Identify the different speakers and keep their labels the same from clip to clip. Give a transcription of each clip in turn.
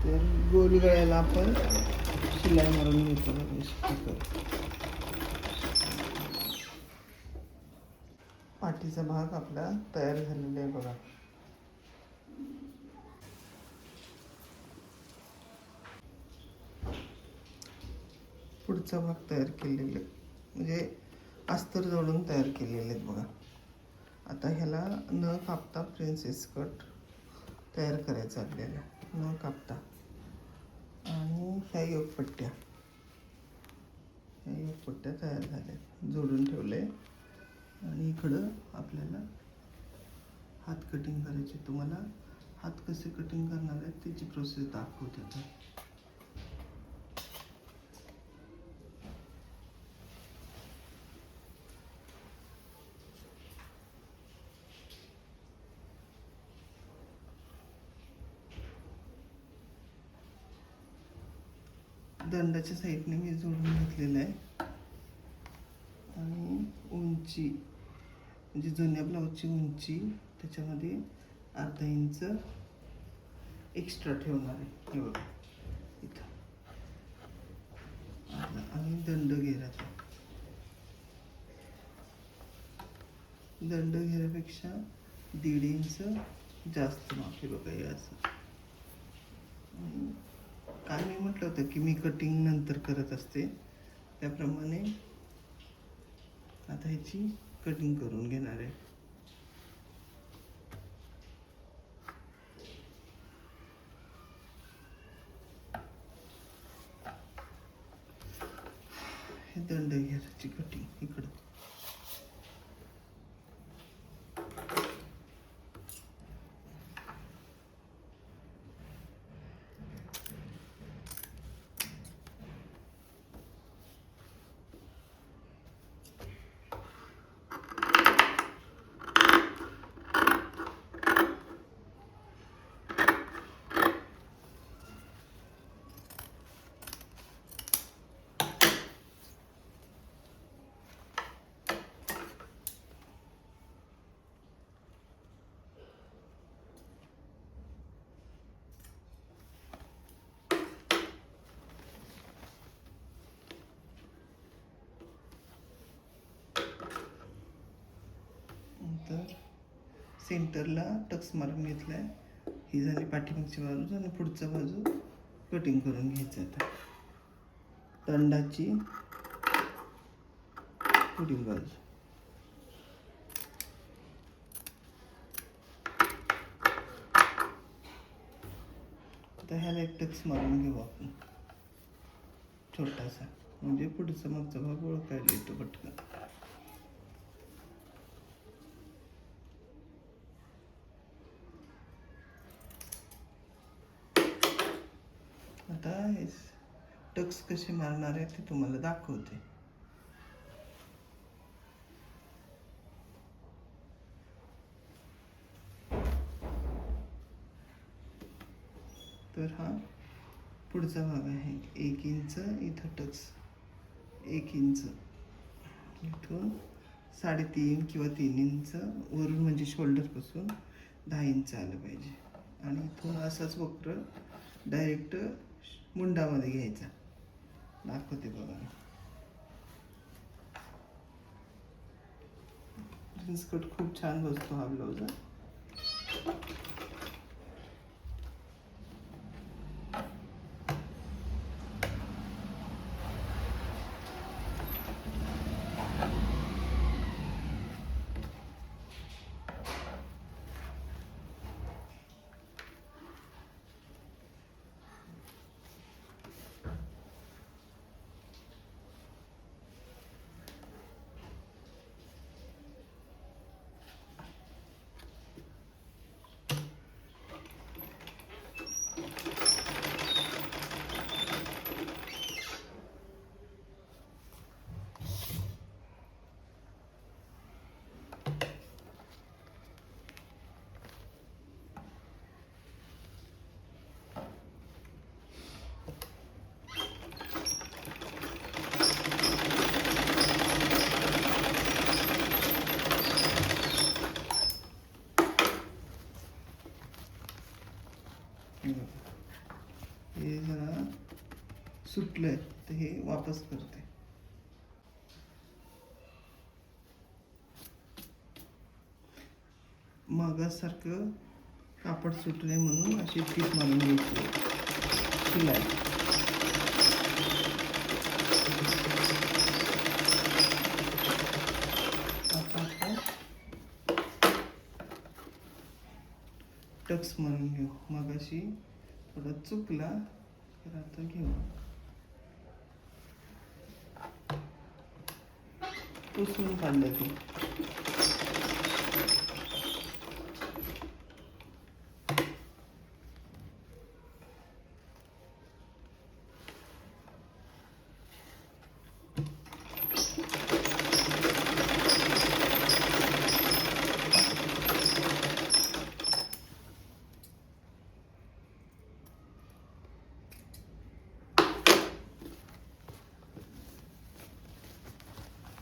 Speaker 1: तर गोल गळ्याला आपण शिलाई मारून घेतो पाठीचा भाग आपला तयार झालेला आहे बघा. पुढचा भाग तयार केलेले म्हणजे अस्तर जोडून तयार केलेले आहेत बघा. आता ह्याला न कापता प्रिन्सेस कट तयार करायचा आपल्याला, न कापता. आणि ह्या योगपट्ट्या तयार झाल्या, जोडून ठेवले. आणि इकडं आपल्याला हात कटिंग करायचे. तुम्हाला हात कसे कटिंग करणार आहेत त्याची प्रोसेस दाखवते आता. दंडाच्या साईडने मी जोडून घेतलेलं आहे. आणि उंची म्हणजे जुन्या ब्लाऊजची उंची त्याच्यामध्ये अर्धा इंच एक्स्ट्रा ठेवणार आहे. हे बघा इथं. आणि दंड घेराचा, दंड घेऱ्यापेक्षा 1.5 इंच जास्त माप आहे बघा हे असं. काय मी म्हटलं होतं की मी कटिंग नंतर करत असते, त्याप्रमाणे आता ह्याची कटिंग करून घेणार आहे. हे दंड घेराची कटिंग इकडं. तर सेंटरला टक्स मारून घेतलाय. ही झाली पाठीमागची बाजू आणि पुढचा बाजू कटिंग करून घ्यायचं. आता दंडाची पुढील बाजू. आता ह्याला एक टक्स मारून घेऊ आपण छोटासा, म्हणजे पुढचा मागचा भाग ओळखायला येतो पटकन. आता हे टक्स कसे मारणार आहे ते तुम्हाला दाखवते. तर हा पुढचा भाग आहे. 1 इंच इथं टक्स, 1 इंच इथून 3.5 किंवा 3 इंच वरून, म्हणजे शोल्डरपासून 10 इंच आलं पाहिजे. आणि इथून असाच वक्र डायरेक्ट मुंडामध्ये घ्यायचा. दाखवते बघा. प्रिन्स कट खूप छान बसतो हा ब्लाऊज. हे जरा सुटलंय तर हे वापस करते. मागासारखं कापड सुटू नये म्हणून अशी टीप मारून घ्यायची शिलाई. आता टक्स मारून घेऊ. मगाशी थोडा चुकला तर आता घेऊ. पुसून काढलं ते.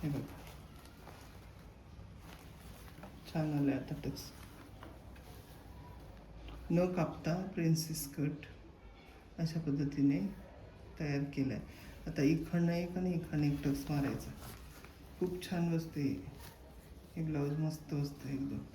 Speaker 1: हे बघा छान आलं आता टक्स. न कापता प्रिन्सेस कट अशा पद्धतीने तयार केला आहे. आता इकडनं एक आणि इकडनं एक टक्स मारायचा. खूप छान बसते हे ब्लाऊज. मस्त बसतं एकदम.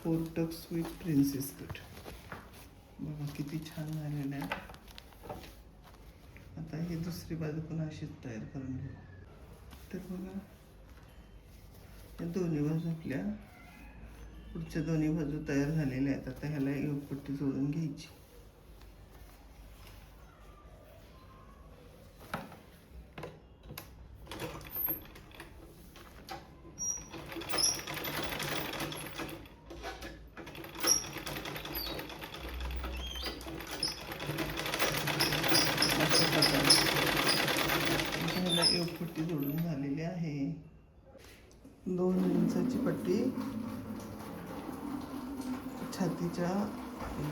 Speaker 1: Four tucks with princess cut. बघा किती छान झालेलं आहे. आता ही दुसरी बाजू पण अशीच तयार करून घेऊ. तर बघा या दोन्ही बाजू आपल्या पुढच्या दोन्ही बाजू तयार झालेल्या आहेत. आता ह्याला एक पट्टी जोडून घ्यायची. ह्याला एक पट्टी जोडून झालेली आहे. 2 इंचाची पट्टी छातीच्या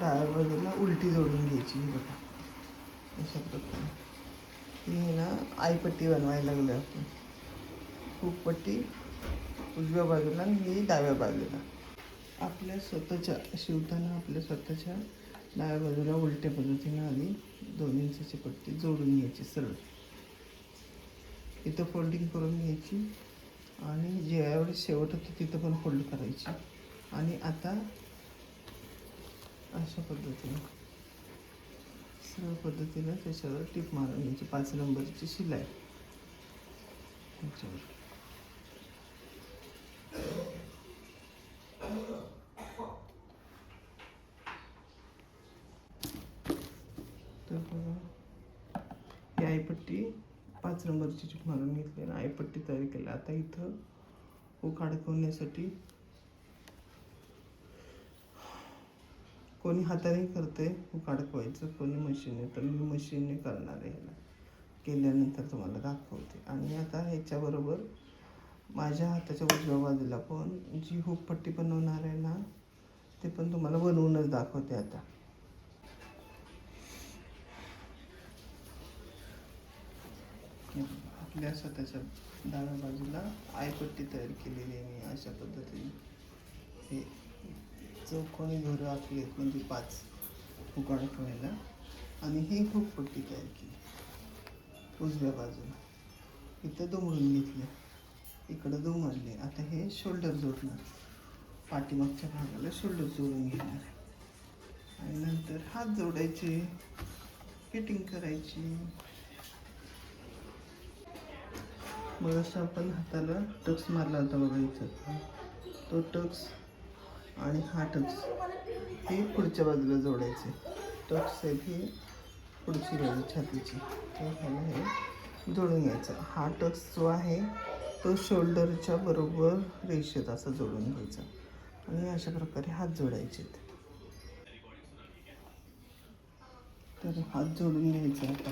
Speaker 1: डाव्या बाजूला उलटी जोडून घ्यायची. ही बघा अशा प्रकारे. ही ना आईपट्टी बनवायला लागली आपण. खूप पट्टी उजव्या बाजूला आणि ही डाव्या बाजूला. आपल्या स्वतःच्या शिवताना आपल्या स्वतःच्या डाव्या बाजूला उलट्या पद्धतीने आधी 2 इंचाची पट्टी जोडून घ्यायची सरळ. इथं फोल्डिंग करून घ्यायची आणि ज्यावेळी शेवट होती तिथं पण फोल्ड करायची. आणि आता अशा पद्धतीने सरळ पद्धतीने त्याच्यावर टीप मारून घ्यायची. 5 नंबरची शिलाई त्याच्यावर. तर बघा ही आईपट्टी 5 नंबरची टीप मारून घेतली आणि आईपट्टी तयार केली. आता इथं हुक अडकवण्यासाठी कोणी हाताने करते हुक अडकवायचं, कोणी मशीनने. तर मी मशीनने करणार आहे. ह्याला केल्यानंतर तुम्हाला दाखवते. आणि आता ह्याच्याबरोबर माझ्या हाताच्या उजव्या बाजूला पण जी हुक पट्टी बनवणार आहे ना ते पण तुम्हाला बनवूनच दाखवते. आता आपल्या स्वतःच्या डाव्या बाजूला आईपट्टी तयार केलेली आहे मी अशा पद्धतीने. हे चौकोनी घरं आपली आहेत म्हणजे 5 हुक अडकवायला. आणि ही हुक पट्टी तयार केली उजव्या बाजूला. इथं दुमडून घेतले, इकडं दुमडले. आता हे शोल्डर जोडणार. पाठीमागच्या भागाला शोल्डर जोडून घेणार आणि नंतर हात जोडायचे, फिटिंग करायची. मग असं आपण हाताला टक्स मारला होता बघा इथं. तो टक्स आणि हा टक्स हे पुढच्या बाजूला जोडायचे. टक्स आहेत ही पुढची बाजू छातीची. तर ह्याला हे जोडून घ्यायचं. हा टक्स जो आहे तो शोल्डरच्या बरोबर रेषेत असं जोडून घ्यायचा आणि अशा प्रकारे हात जोडायचे. तर हात जोडून घ्यायचे आता.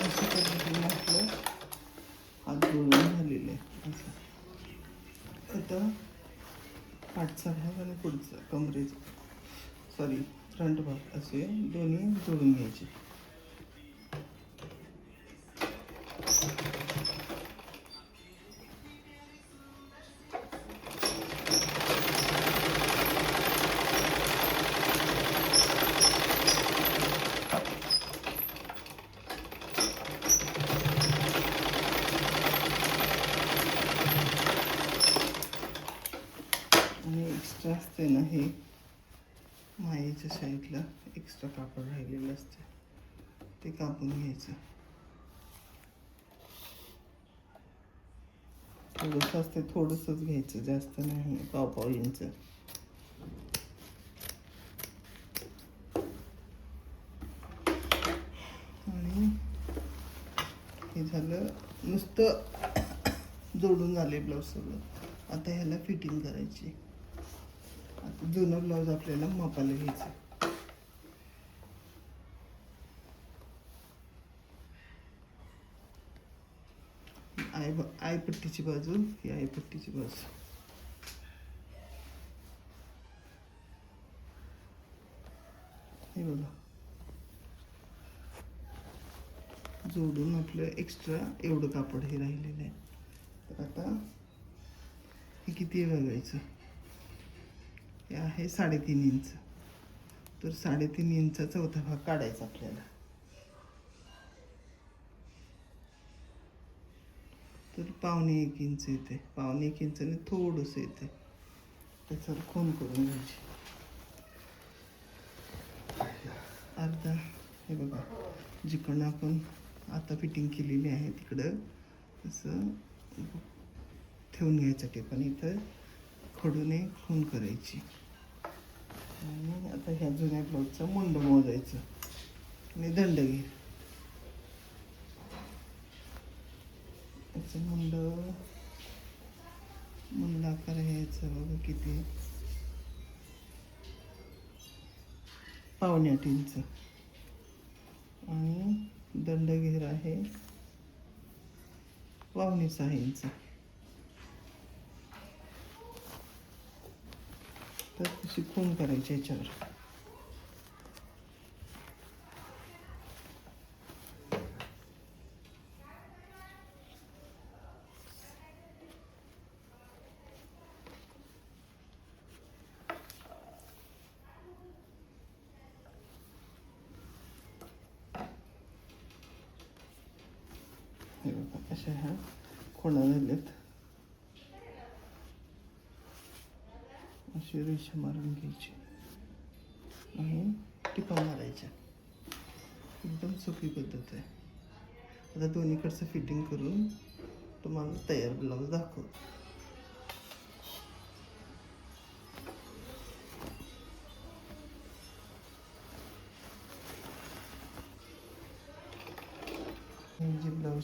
Speaker 1: अशा पद्धतीने आपलं हात जोडून झालेले आहे. असं आता पाठचा भाग आणि पुढचा कमरेचा फ्रंट भाग असे दोन्ही जोडून घ्यायचे. आणि एक्स्ट्रा असते ना, हे मायेच्या साईडला एक्स्ट्रा कापड राहिलेलं असते ते कापून घ्यायचं. थोडंसं असते, थोडंसंच घ्यायचं, जास्त नाही, पाव इंच. आणि हे झालं, नुसतं जोडून झाले ब्लाऊज सगळं. आता ह्याला फिटिंग करायची. आता जुनं ब्लाऊज आपल्याला मापाला घ्यायचं. आयपट्टीची बाजू, ही आयपट्टीची बाजू. हे बघा, जोडून आपलं एक्स्ट्रा एवढं कापड हे राहिलेलं आहे. तर आता हे किती बघायचं. हे आहे 3.5 इंच. तर 3.5 इंचा चौथा भाग काढायचा आपल्याला. तर 1.25 इंच येते, 1.25 इंचाने थोडंसं येते. त्याच्यावर खून करून घ्यायची अर्धा. हे बघा, जिकडनं आपण आता फिटिंग केलेली आहे तिकडं असं ठेवून घ्यायचं टेप आणि इथं खडूने खून करायची. आणि आता ह्या जुन्या ब्लाऊजचं मुंड मोजायचं आणि दंड घे. याचं मुंड आकार घ्यायचा बघा किती, 1.25 इंच. आणि दंड घेर आहे 5.25 इंच. तर तशी खून करायची याच्यावर. हे बघा, अशा ह्या खोडा झाल्यात. अशी रेषा मारून घ्यायची आणि टिपा मारायच्या. एकदम सोपी पद्धत आहे. आता दोन्हीकडचं फिटिंग करून तुम्हाला तयार ब्लाऊज दाखवतो. हे जे ब्लाऊज